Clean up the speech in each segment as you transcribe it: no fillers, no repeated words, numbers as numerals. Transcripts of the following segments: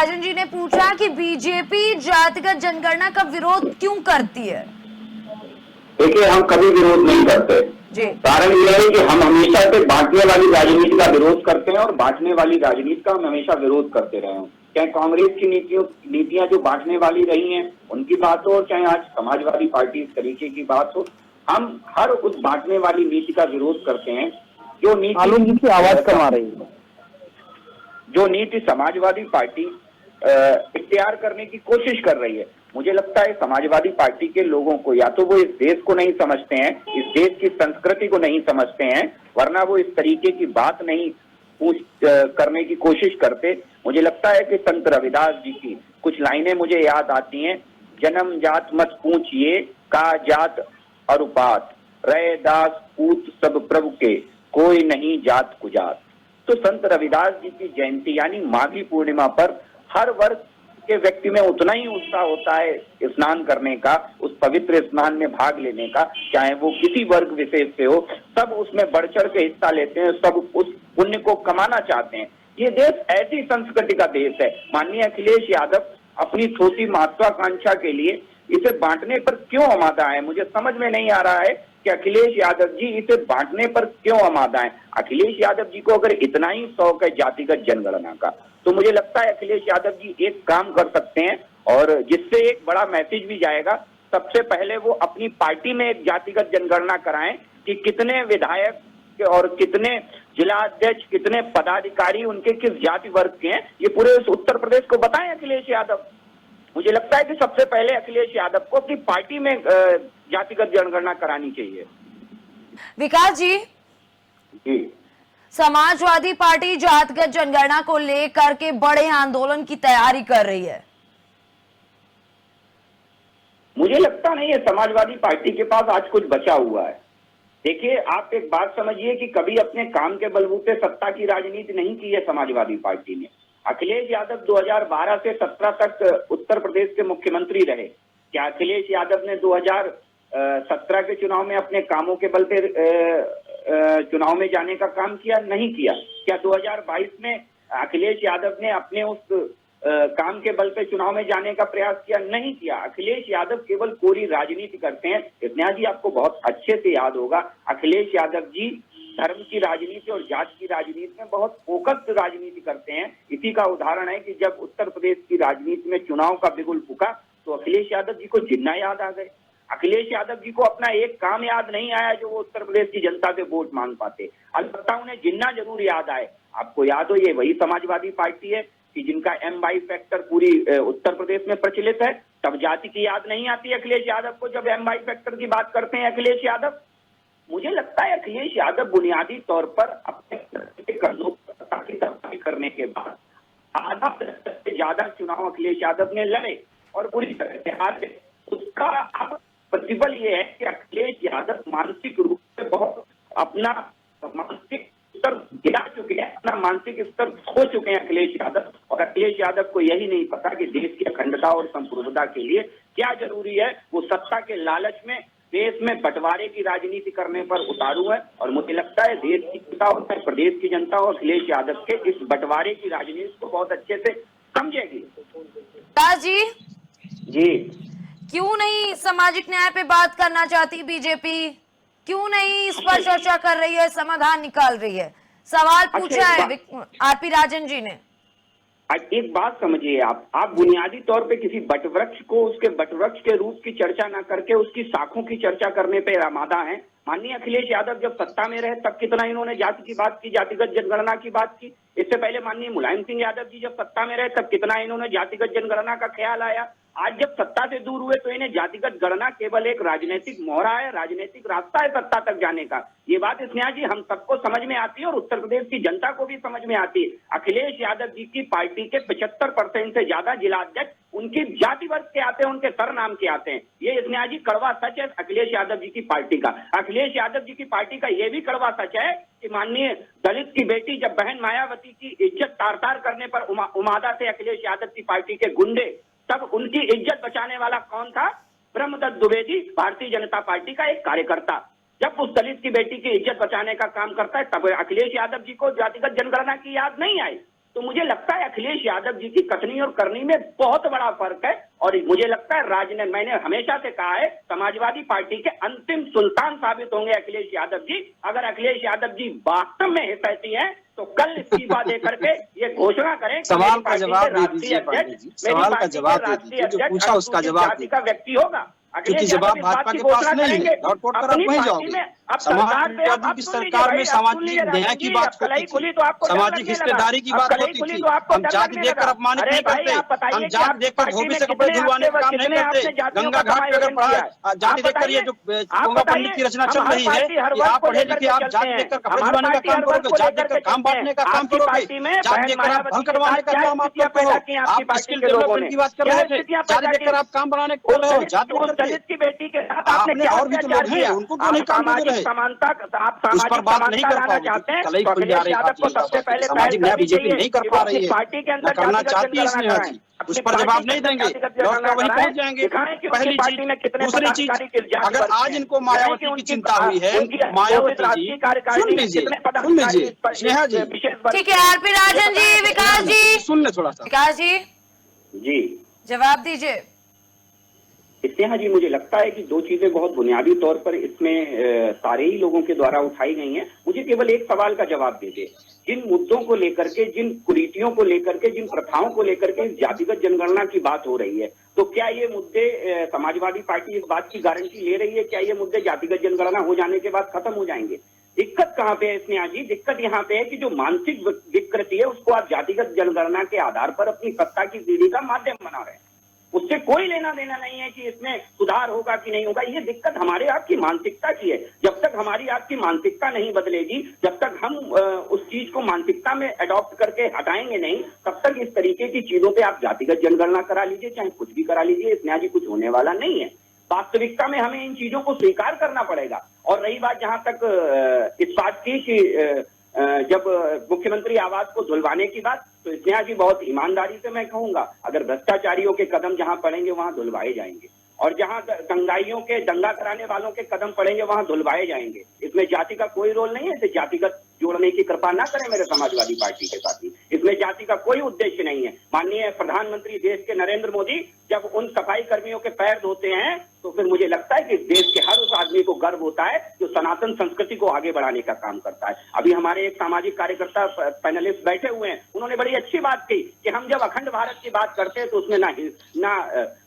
राजन जी ने पूछा कि बीजेपी जातिगत जनगणना का विरोध क्यों करती है। देखिए, हम कभी विरोध नहीं करते जी। कारण यह है कि हम हमेशा से बांटने वाली राजनीति का विरोध करते हैं और बांटने वाली राजनीति का हम हमेशा विरोध करते रहे हैं। चाहे कांग्रेस की नीतियां जो बांटने वाली रही हैं उनकी बात हो, चाहे आज समाजवादी पार्टी इस तरीके की बात हो, हम हर उस बांटने वाली नीति का विरोध करते हैं जो नीति की आवाज कम आ रही है, जो नीति समाजवादी पार्टी इख्तियार करने की कोशिश कर रही है। मुझे लगता है समाजवादी पार्टी के लोगों को या तो वो इस देश को नहीं समझते हैं, इस देश की संस्कृति को नहीं समझते हैं, वरना वो इस तरीके की बात नहीं करने की कोशिश करते। मुझे लगता है कि संत रविदास जी की कुछ लाइनें मुझे याद आती हैं। जन्म जात मत पूछिए, का जात अरुपात, रहे दास पूत सब प्रभु के, कोई नहीं जात कुजात। तो संत रविदास जी की जयंती यानी माघी पूर्णिमा पर हर वर्ग के व्यक्ति में उतना ही उत्साह होता है स्नान करने का, उस पवित्र स्नान में भाग लेने का, चाहे वो किसी वर्ग विशेष से हो, सब उसमें बढ़ चढ़ के हिस्सा लेते हैं, सब उस पुण्य को कमाना चाहते हैं। ये देश ऐसी संस्कृति का देश है। माननीय अखिलेश यादव अपनी छोटी महत्वाकांक्षा के लिए इसे बांटने पर क्यों आमादा है, मुझे समझ में नहीं आ रहा है कि अखिलेश यादव जी इसे बांटने पर क्यों आमादा है। अखिलेश यादव जी को अगर इतना ही शौक है जातिगत जनगणना का, तो मुझे लगता है अखिलेश यादव जी एक काम कर सकते हैं और जिससे एक बड़ा मैसेज भी जाएगा। सबसे पहले वो अपनी पार्टी में एक जातिगत जनगणना कराएं कि कितने विधायक और कितने जिला अध्यक्ष, कितने पदाधिकारी उनके किस जाति वर्ग के हैं, ये पूरे उत्तर प्रदेश को बताएं अखिलेश यादव। मुझे लगता है कि सबसे पहले अखिलेश यादव को अपनी पार्टी में जातिगत जनगणना करानी चाहिए। विकास जी, समाजवादी पार्टी जातिगत जनगणना को लेकर के बड़े आंदोलन की तैयारी कर रही है। मुझे लगता नहीं है समाजवादी पार्टी के पास आज कुछ बचा हुआ है। देखिए, आप एक बात समझिए कि कभी अपने काम के बलबूते सत्ता की राजनीति नहीं की है समाजवादी पार्टी ने। अखिलेश यादव 2012 से 17 तक उत्तर प्रदेश के मुख्यमंत्री रहे। क्या अखिलेश यादव ने 2017 के चुनाव में अपने कामों के बल पे चुनाव में जाने का काम किया? नहीं किया। क्या 2022 में अखिलेश यादव ने अपने उस काम के बल पे चुनाव में जाने का प्रयास किया? नहीं किया। अखिलेश यादव केवल कोरी राजनीति करते हैं। स्नेहा जी, आपको बहुत अच्छे से याद होगा, अखिलेश यादव जी धर्म की राजनीति और जात की राजनीति में बहुत फोकस्ड राजनीति करते हैं। इसी का उदाहरण है कि जब उत्तर प्रदेश की राजनीति में चुनाव का बिगुल फूका तो अखिलेश यादव जी को जिन्ना याद आ गए। अखिलेश यादव जी को अपना एक काम याद नहीं आया जो वो उत्तर प्रदेश की जनता से वोट मांग पाते। अलबत्ता उन्हें जिन्ना जरूर याद आए। आपको याद हो, ये वही समाजवादी पार्टी है कि जिनका एम/वाई फैक्टर पूरी उत्तर प्रदेश में प्रचलित है। तब जाति की याद नहीं आती अखिलेश यादव को जब एम/वाई फैक्टर की बात करते हैं अखिलेश यादव। मुझे लगता है अखिलेश यादव बुनियादी तौर पर अपने कर्जों की करने के बाद आधा से ज्यादा चुनाव अखिलेश यादव ने लड़े और पूरी तरह से हार गए। उसका अब प्रतिफल ये है कि अखिलेश यादव मानसिक रूप से बहुत अपना मानसिक स्तर गिरा चुके हैं, अपना मानसिक स्तर खो चुके हैं अखिलेश यादव। और अखिलेश यादव को यही नहीं पता कि देश की अखंडता और संप्रभुता के लिए क्या जरूरी है। वो सत्ता के लालच में देश में बंटवारे की राजनीति करने पर उतारू है और मुझे लगता है देश की जनता और प्रदेश की जनता और अखिलेश यादव के इस बंटवारे की राजनीति को बहुत अच्छे से समझेगी। जी, क्यों नहीं सामाजिक न्याय पे बात करना चाहती बीजेपी? क्यों नहीं इस पर चर्चा कर रही है, समाधान निकाल रही है? सवाल पूछा है आरपी राजन जी ने। एक बात समझिए, आप बुनियादी तौर पे किसी बटवृक्ष को उसके बटवृक्ष के रूप की चर्चा ना करके उसकी शाखों की चर्चा करने पे आमादा है। माननीय अखिलेश यादव जब सत्ता में रहे तब कितना इन्होंने जाति की बात की, जातिगत जनगणना की बात की। इससे पहले माननीय मुलायम सिंह यादव जी जब सत्ता में रहे तब कितना इन्होंने जातिगत जनगणना का ख्याल आया। आज जब सत्ता से दूर हुए तो इन्हें जातिगत गणना केवल एक राजनीतिक मोहरा है, राजनीतिक रास्ता है सत्ता तक जाने का। ये बात स्नेहा जी हम सबको समझ में आती है और उत्तर प्रदेश की जनता को भी समझ में आती है। अखिलेश यादव जी की पार्टी के 75% से ज्यादा जिला अध्यक्ष उनकी जाति वर्ग के आते हैं, उनके सर नाम के आते हैं। ये स्नेहा जी कड़वा सच है अखिलेश यादव जी की पार्टी का। अखिलेश यादव जी की पार्टी का ये भी कड़वा सच है कि माननीय दलित की बेटी जब बहन मायावती की इज्जत तार तार करने पर उमादा से अखिलेश यादव की पार्टी के गुंडे, तब उनकी इज्जत बचाने वाला कौन था? ब्रह्मदत्त द्विवेदी, भारतीय जनता पार्टी का एक कार्यकर्ता। जब उस दलित की बेटी की इज्जत बचाने का काम करता है तब अखिलेश यादव जी को जातिगत जनगणना की याद नहीं आई। तो मुझे लगता है अखिलेश यादव जी की कथनी और करनी में बहुत बड़ा फर्क है। और मुझे लगता है राजनीति, मैंने हमेशा से कहा है, समाजवादी पार्टी के अंतिम सुल्तान साबित होंगे अखिलेश यादव जी। अगर अखिलेश यादव जी वास्तव में हितैषी हैं तो कल इस्तीफा दे करके ये घोषणा करें। सवाल का जवाब दे दीजिए पांडे जी, सवाल का जवाब दे दीजिए, जो पूछा उसका जवाब दीजिए। का व्यक्ति होगा, क्योंकि जवाब भाजपा के पास नहीं है, लौट पौट कर आप वहीं जाओगे। समाजवादी की सरकार में सामाजिक न्याय की बात होती थी, सामाजिक हिस्सेदारी की बात होती थी। हम जाति देखकर अपमानित नहीं करते, हम जाति देखकर धोबी से कपड़े धुलवाने का काम नहीं करते। गंगा घाट पे अगर पढ़ा जाति देखकर, ये जो गंगा पंडित की रचना चल रही है कि आप पढ़े लिखे, आप जाति देखकर कपड़े धुलवाने का काम करोगे, जाति देखकर काम बांटने का काम करोगे, जाति देखकर आप धन करवाने का काम आप करते हो। आप स्किल डेवलपमेंट की बात कर रहे थे, जाति देखकर आप काम बनाने को बोल रहे हो। जाति दलित की बेटी के साथ आपने और भी तो लोग हैं, उनको क्यों नहीं काम दे रहे? समानता, आप उस पर बात नहीं कर पाओगे। कल ही खुल जा रही है, सबसे पहले सामाजिक न्याय बीजेपी नहीं कर पा रही है, पार्टी के अंदर करना चाहती है स्नेहा जी, उस पर जवाब नहीं देंगे, लौट कर वहीं पहुंच जाएंगे। पहली चीज। दूसरी चीज, अगर आज इनको मायावती की चिंता हुई है, मायावती जी सुन लीजिए स्नेहा जी। ठीक है, आरपी राजन जी, विकास जी सुन ले थोड़ा सा। विकास जी जी जवाब दीजिए। स्नेहा जी, मुझे लगता है कि दो चीजें बहुत बुनियादी तौर पर इसमें सारे ही लोगों के द्वारा उठाई गई हैं। मुझे केवल एक सवाल का जवाब दे दे, जिन मुद्दों को लेकर के, जिन कुरीतियों को लेकर के, जिन प्रथाओं को लेकर के जातिगत जनगणना की बात हो रही है, तो क्या ये मुद्दे, समाजवादी पार्टी इस बात की गारंटी ले रही है क्या ये मुद्दे जातिगत जनगणना हो जाने के बाद खत्म हो जाएंगे? दिक्कत कहाँ पे है स्नेहा जी? दिक्कत यहाँ पे है कि जो मानसिक विकृति है उसको आप जातिगत जनगणना के आधार पर अपनी सत्ता की सीढ़ी का माध्यम बना रहे हैं। उससे कोई लेना देना नहीं है कि इसमें सुधार होगा कि नहीं होगा। ये दिक्कत हमारे आपकी मानसिकता की है। जब तक हमारी आपकी मानसिकता नहीं बदलेगी, जब तक हम उस चीज को मानसिकता में अडॉप्ट करके हटाएंगे नहीं, तब तक इस तरीके की चीजों पे आप जातिगत जनगणना करा लीजिए, चाहे कुछ भी करा लीजिए, स्नेहा जी, कुछ होने वाला नहीं है। वास्तविकता में हमें इन चीजों को स्वीकार करना पड़ेगा। और रही बात जहां तक इस बात की कि जब मुख्यमंत्री आवास को धुलवाने की बात, तो स्नेहा जी बहुत ईमानदारी से मैं कहूंगा, अगर भ्रष्टाचारियों के कदम जहां पड़ेंगे वहां धुलवाए जाएंगे, और जहां दंगाइयों के, दंगा कराने वालों के कदम पड़ेंगे वहां धुलवाए जाएंगे। इसमें जाति का कोई रोल नहीं है। इसे जातिगत जोड़ने की कृपा ना करें मेरे समाजवादी पार्टी के साथी। इसमें जाति का कोई उद्देश्य नहीं है। माननीय प्रधानमंत्री देश के नरेंद्र मोदी जब उन सफाई कर्मियों के पैर धोते हैं तो फिर मुझे लगता है कि देश के हर उस आदमी को गर्व होता है जो सनातन संस्कृति को आगे बढ़ाने का काम करता है। अभी हमारे एक सामाजिक कार्यकर्ता पैनलिस्ट बैठे हुए हैं, उन्होंने बड़ी अच्छी बात की कि हम जब अखंड भारत की बात करते हैं तो उसमें ना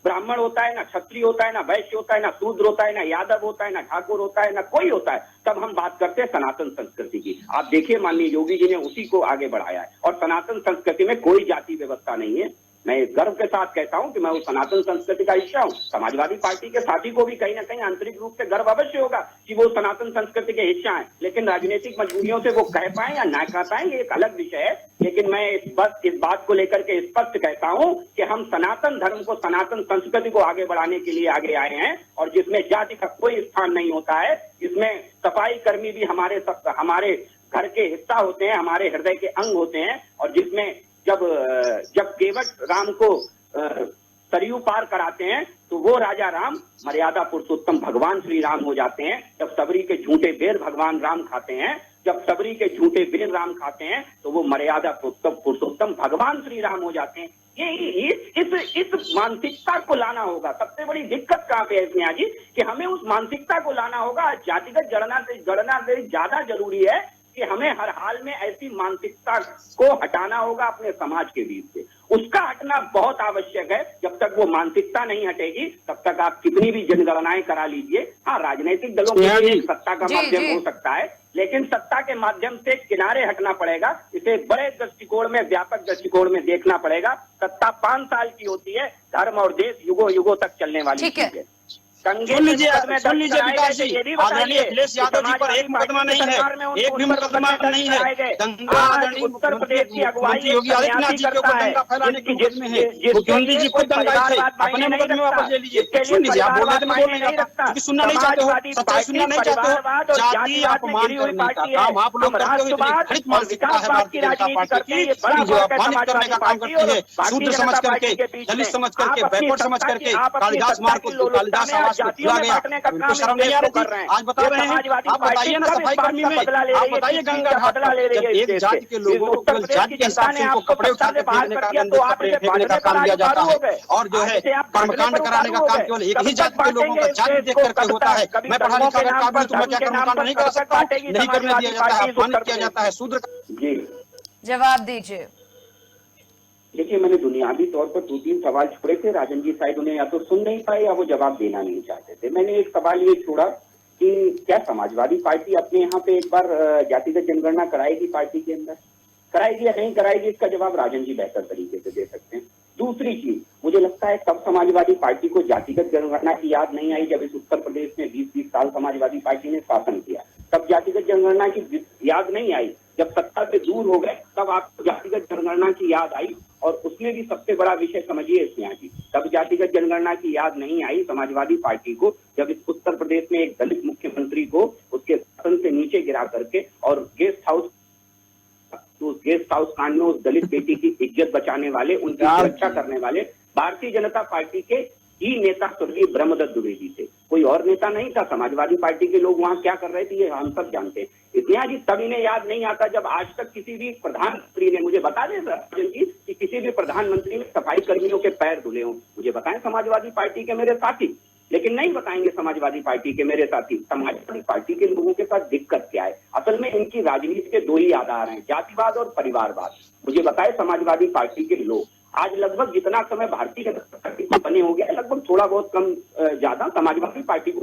ब्राह्मण होता है, ना क्षत्रिय होता है, ना वैश्य होता है, ना शूद्र होता है, ना यादव होता है, ना ठाकुर होता है, ना कोई होता है। तब हम बात करते हैं सनातन संस्कृति की। आप देखिए माननीय योगी जी ने उसी को आगे बढ़ाया है। और सनातन संस्कृति में कोई जाति व्यवस्था नहीं है। मैं गर्व के साथ कहता हूं कि मैं उस सनातन संस्कृति का हिस्सा हूं। समाजवादी पार्टी के साथी को भी कहीं ना कहीं आंतरिक रूप से गर्व अवश्य होगा कि वो सनातन संस्कृति के हिस्सा हैं, लेकिन राजनीतिक मजबूरियों से वो कह पाए या ना कह पाए ये एक अलग विषय है। लेकिन मैं इस बात को लेकर के स्पष्ट कहता हूं कि हम सनातन धर्म को, सनातन संस्कृति को आगे बढ़ाने के लिए आगे आए हैं, और जिसमें जाति का कोई स्थान नहीं होता है। इसमें सफाई कर्मी भी हमारे घर के हिस्सा होते हैं, हमारे हृदय के अंग होते हैं, और जिसमें जब केवट राम को सरयू पार कराते हैं तो वो राजा राम मर्यादा पुरुषोत्तम भगवान श्री राम हो जाते हैं। जब सबरी के झूठे बेर भगवान राम खाते हैं, जब सबरी के झूठे बेर राम खाते हैं तो वो मर्यादा पुरुषोत्तम भगवान श्री राम हो जाते हैं। ये इस मानसिकता को लाना होगा। सबसे बड़ी दिक्कत कहाँ पे है स्नेहा जी कि हमें उस मानसिकता को लाना होगा। जातिगत गणना से ज्यादा जरूरी है कि हमें हर हाल में ऐसी मानसिकता को हटाना होगा अपने समाज के बीच से। उसका हटना बहुत आवश्यक है। जब तक वो मानसिकता नहीं हटेगी तब तक आप कितनी भी जनगणनाएं करा लीजिए। हाँ, राजनीतिक दलों के लिए सत्ता का माध्यम हो सकता है, लेकिन सत्ता के माध्यम से किनारे हटना पड़ेगा। इसे बड़े दृष्टिकोण में, व्यापक दृष्टिकोण में देखना पड़ेगा। सत्ता 5 साल की होती है, धर्म और देश युगों युगों तक चलने वाली चीज है। सुन लीजिए विकास जी, आदरणीय अखिलेश यादव जी पर एक मुकदमा नहीं है, एक भी मुकदमा नहीं है। दंगा आदरणीय मुख्यमंत्री योगी आदित्यनाथ जी के ऊपर दंगा फैलाने के मुकदमे हैं। मुख्यमंत्री जी खुद दंगाई थे, अपने मुकदमे वापस ले लीजिए। सुन लीजिए, आप बोल रहे थे मैं बोल नहीं रहा था, क्योंकि सुनना नहीं चाहते हो, सच्चाई सुनना नहीं चाहते हो। जाति अपमान करने का काम आप लोग करते हो। इतनी घृणित मानसिकता है भारतीय जनता पार्टी की, जो अपमानित करने का काम करती है, शूद्र समझ करके, दलित समझ करके, बैकवर्ड समझ करके, कालिदास मार्ग को, कालिदास समाज को खुला गया, उनको शर्म नहीं आ रही थी, आज बता रहे हैं। आप बताइए ना सफाई कर्मी में, आप बताइए गंगा घाट जब एक जाति के लोगों को केवल जाति के हिसाब से उनको कपड़े उठा के फेंकने का, गंदे कपड़े फेंकने का काम दिया जाता है, और जो है कर्मकांड कराने का काम केवल एक ही जाति के लोगों का जाति देख करके होता है। मैं पढ़ा लिखा काबिल, तो मैं क्या कर्मकांड नहीं कर सकता, नहीं करने दिया जाता है, अपमानित किया जाता है शूद्र। जी जवाब दीजिए। देखिए, मैंने बुनियादी तौर पर 2-3 सवाल छोड़े थे, राजन जी शायद उन्हें या तो सुन नहीं पाए या वो जवाब देना नहीं चाहते थे। मैंने एक सवाल ये छोड़ा कि क्या समाजवादी पार्टी अपने यहाँ पे एक बार जातिगत जनगणना कराएगी, पार्टी के अंदर कराएगी या नहीं कराएगी, इसका जवाब राजन जी बेहतर तरीके से दे सकते हैं। दूसरी चीज, मुझे लगता है तब समाजवादी पार्टी को जातिगत जनगणना की याद नहीं आई जब इस उत्तर प्रदेश में 20-20 साल समाजवादी पार्टी ने शासन किया, तब जातिगत जनगणना की याद नहीं आई। जब सत्ता से दूर हो गए तब आपको जातिगत जनगणना की याद आई, और उसमें भी सबसे बड़ा विषय समझिए स्नेहा जी, तब जातिगत जनगणना की याद नहीं आई समाजवादी पार्टी को जब इस उत्तर प्रदेश में एक दलित मुख्यमंत्री को उसके शासन से नीचे गिरा करके और गेस्ट हाउस कांड में उस दलित बेटी की इज्जत बचाने वाले, उनकी सुरक्षा करने वाले भारतीय जनता पार्टी के ही नेता स्वर्गीय ब्रह्मदत्त द्विवेदी थे, कोई और नेता नहीं था। समाजवादी पार्टी के लोग वहां क्या कर रहे थे ये हम सब जानते हैं। इतना जी तब इन्हें याद नहीं आता जब आज तक किसी भी प्रधानमंत्री ने, मुझे बता दें कि किसी भी प्रधानमंत्री ने सफाई कर्मियों के पैर धुले हों, मुझे बताएं समाजवादी पार्टी के मेरे साथी, लेकिन नहीं बताएंगे समाजवादी पार्टी के मेरे साथी। समाजवादी पार्टी के लोगों के साथ दिक्कत क्या है? असल में इनकी राजनीति के 2 ही आधार हैं, जातिवाद और परिवारवाद। मुझे बताएं समाजवादी पार्टी के लोग आज लगभग जितना समय भारतीय जनता पार्टी को बने हो गया है, लगभग थोड़ा बहुत कम ज्यादा समाजवादी पार्टी को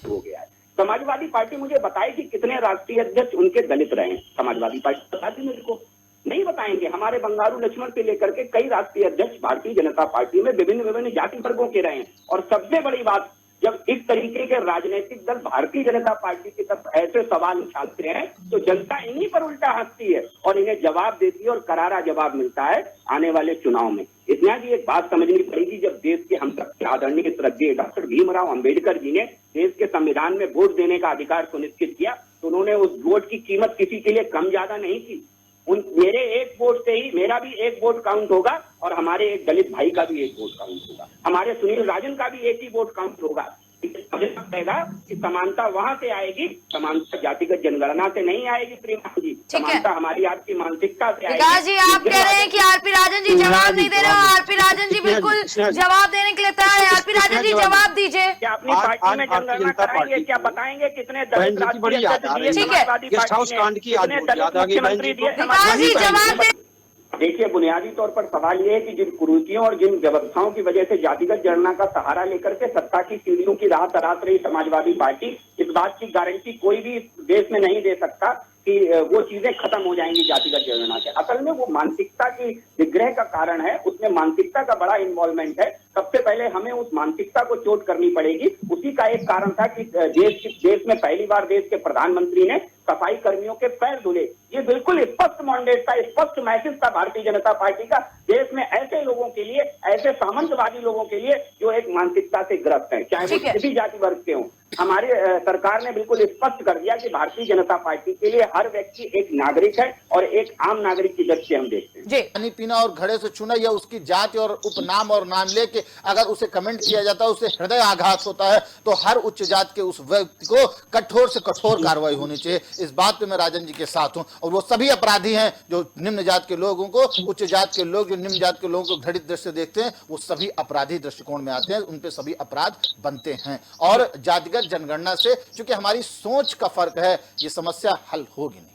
हो गया है। समाजवादी पार्टी मुझे बताए कि कितने राष्ट्रीय अध्यक्ष उनके दलित रहे हैं, समाजवादी पार्टी बताती मेरे को नहीं बताएंगे। हमारे बंगारू लक्ष्मण से लेकर के कई राष्ट्रीय अध्यक्ष भारतीय जनता पार्टी में विभिन्न जाति वर्गों के रहे हैं। और सबसे बड़ी बात, जब इस तरीके के राजनीतिक दल भारतीय जनता पार्टी की तरफ ऐसे सवाल उछालते हैं तो जनता इन्हीं पर उल्टा हंसती है और इन्हें जवाब देती है, और करारा जवाब मिलता है आने वाले चुनाव में। इतना जी एक बात समझनी पड़ेगी, जब देश के हम सबके आदरणीय श्रद्धेय डॉक्टर भीमराव अंबेडकर जी ने देश के संविधान में वोट देने का अधिकार सुनिश्चित किया, तो उन्होंने उस वोट की कीमत किसी के लिए कम ज्यादा नहीं की। मेरे एक वोट से ही मेरा भी एक वोट काउंट होगा, और हमारे एक दलित भाई का भी एक वोट काउंट होगा, हमारे सुनील राजन का भी एक ही वोट काउंट होगा। मुझे लगता है कि समानता वहां से आएगी, समानता जातिगत जनगणना से नहीं आएगी प्रेमा जी, समानता हमारी आपकी मानसिकता से आएगी। विकास जी, आप कह रहे हैं कि आरपी राजन जी जवाब नहीं दे रहे हो। आरपी राजन जी बिल्कुल जवाब देने के लिए तैयार है। आरपी राजन जी जवाब दीजिए। क्या अपनी पार्टी में जनगणना कराएंगे? क्या बताएंगे कितने दलित ठीक है, देखिए, बुनियादी तौर पर सवाल ये है कि जिन कुरीतियों और जिन व्यवस्थाओं की वजह से जातिगत जनगणना का सहारा लेकर के सत्ता की सीढ़ियों की राह तराश रही समाजवादी पार्टी, इस बात की गारंटी कोई भी देश में नहीं दे सकता कि वो चीजें खत्म हो जाएंगी जातिगत जनगणना से। असल में वो मानसिकता की विग्रह का कारण है, उसमें मानसिकता का बड़ा इन्वॉल्वमेंट है। सबसे पहले हमें उस मानसिकता को चोट करनी पड़ेगी। उसी का एक कारण था कि देश में पहली बार देश के प्रधानमंत्री ने सफाई कर्मियों के पैर धुले। ये बिल्कुल स्पष्ट मैंडेट था, स्पष्ट मैसेज था भारतीय जनता पार्टी का देश में ऐसे लोगों के लिए, ऐसे सामंतवादी लोगों के लिए जो एक मानसिकता से ग्रस्त है, चाहे वो किसी जाति वर्ग के हों। हमारी सरकार ने बिल्कुल स्पष्ट कर दिया कि भारतीय जनता पार्टी के लिए हर व्यक्ति एक नागरिक है, और एक आम नागरिक की दृष्टि हम देखते हैं। पानी पीना और घड़े से छूना या उसकी जाति और उपनाम और नाम लेके अगर उसे कमेंट किया जाता है, उसे हृदय आघात होता है। तो हर उच्च जाति के उस व्यक्ति को कठोर से कठोर कार्रवाई होनी चाहिए। इस बात पे मैं राजन जी के साथ हूं। और वो सभी अपराधी हैं जो निम्न जाति के लोगों को, उच्च जाति के लोग जो निम्न जाति के लोगों को घृणित दृष्टि से देखते हैं, वो सभी अपराधी दृष्टिकोण में आते हैं, उन पे सभी अपराध बनते हैं। और जातिगत जनगणना से चूंकि हमारी सोच का फर्क है, ये समस्या हल होगी नहीं।